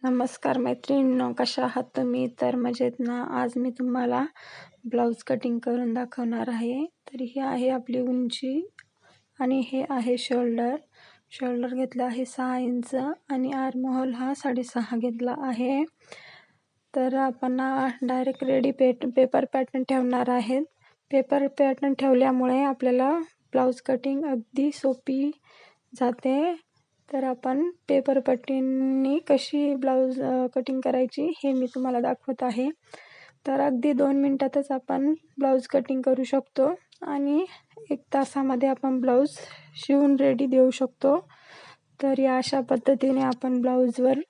नमस्कार मैत्रिणींनो, कशा आहात तुम्ही? तर मजेत ना. आज मी तुम्हाला ब्लाऊज कटिंग करून दाखवणार आहे. तर ही आहे आपली उंची आणि हे आहे शोल्डर. शोल्डर घेतला आहे 6 इंच आणि आर्महोल हा 6.5 घेतला आहे. तर आपण डायरेक्ट रेडी पेपर पॅटर्न ठेवणार आहेत. पेपर पॅटर्न ठेवल्यामुळे आपल्याला ब्लाऊज कटिंग अगदी सोपी जाते. तर आपण पेपर पट्टींनी कशी ब्लाऊज कटिंग करायची हे मी तुम्हाला दाखवत आहे. तर अगदी 2 मिनिटातच आपण ब्लाऊज कटिंग करू शकतो आणि 1 तासामध्ये आपण ब्लाऊज शिवून रेडी देऊ शकतो. तर या अशा पद्धतीने आपण ब्लाऊजवर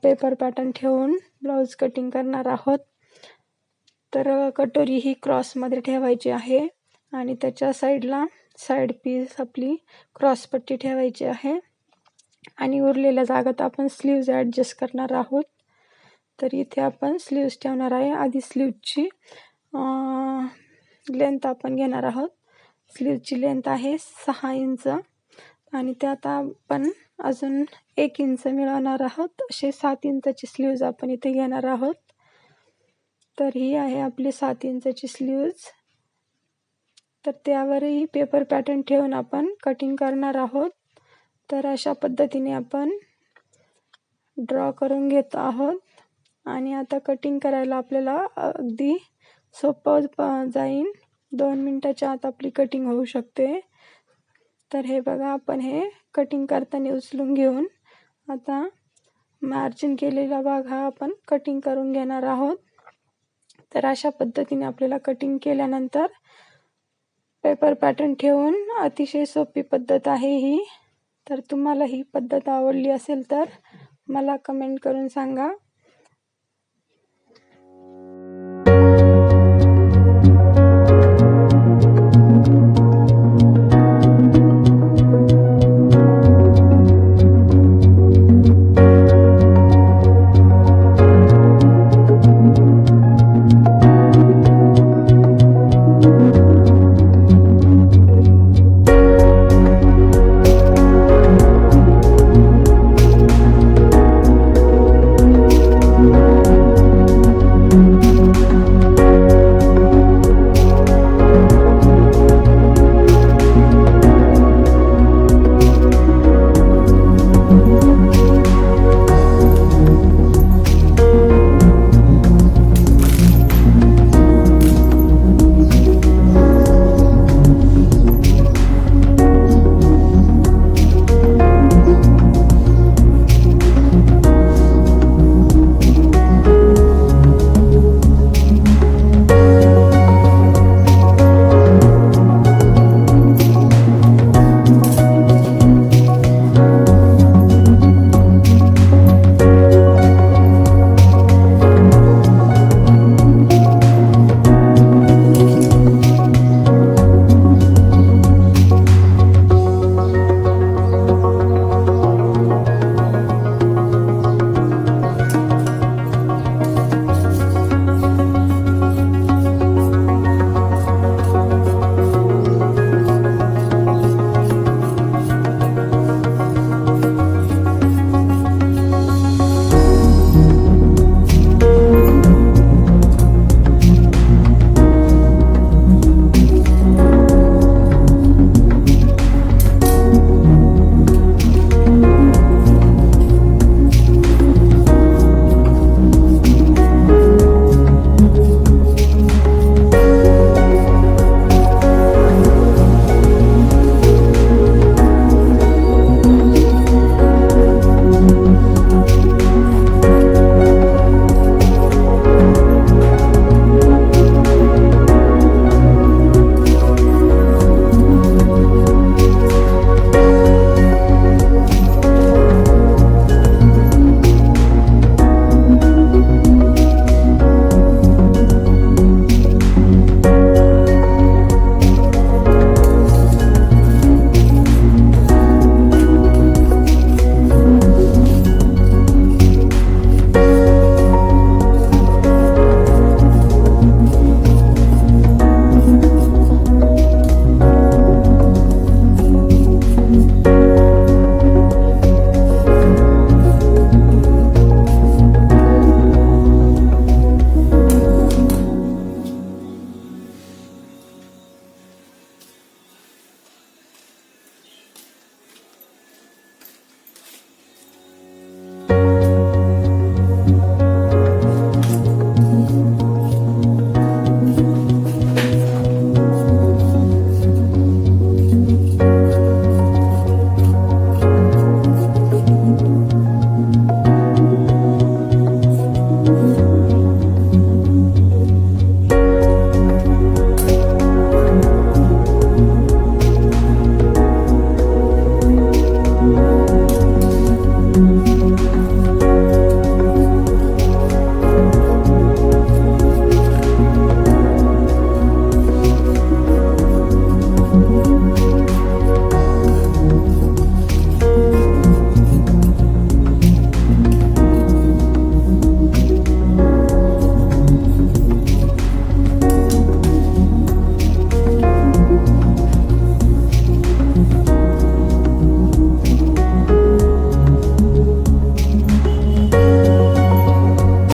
पेपर पॅटर्न ठेवून ब्लाऊज कटिंग करणार आहोत. तर कटोरी ही क्रॉसमध्ये ठेवायची आहे आणि त्याच्या साईडला साईड पीस आपली क्रॉसपट्टी ठेवायची आहे आणि उरलेल्या जागात आपण स्लीव्ज ॲडजस्ट करणार आहोत. तर इथे आपण स्लीव्ज ठेवणार आहे. आधी स्लीव्जची लेंथ आपण घेणार आहोत. स्लीव्जची लेंथ आहे 6 इंच आणि त्यात आपण अजून 1 इंच मिळवणार आहोत. असे 7 इंचाची स्लीव्ज आपण इथे घेणार आहोत. तर ही आहे आपली 7 इंचाची स्लीव्ज. तर त्यावरही पेपर पॅटर्न ठेवून आपण कटिंग करणार आहोत. तर अशा पद्धतीने आपण ड्रॉ करून घेत आहोत आणि आता कटिंग करायला आपल्याला अगदी सोपं जाईल. 2 मिनिटाच्या आत आपली कटिंग होऊ शकते. तर हे बघा, आपण हे कटिंग करताना उचलून घेऊन आता मार्जिन केलेला भाग हा आपण कटिंग करून घेणार आहोत. तर अशा पद्धतीने आपल्याला कटिंग केल्यानंतर पेपर पॅटर्न ठेवून अतिशय सोपी पद्धत आहे ही. तर तुम्हाला ही पद्धत आवडली असेल तर मला कमेंट करून सांगा.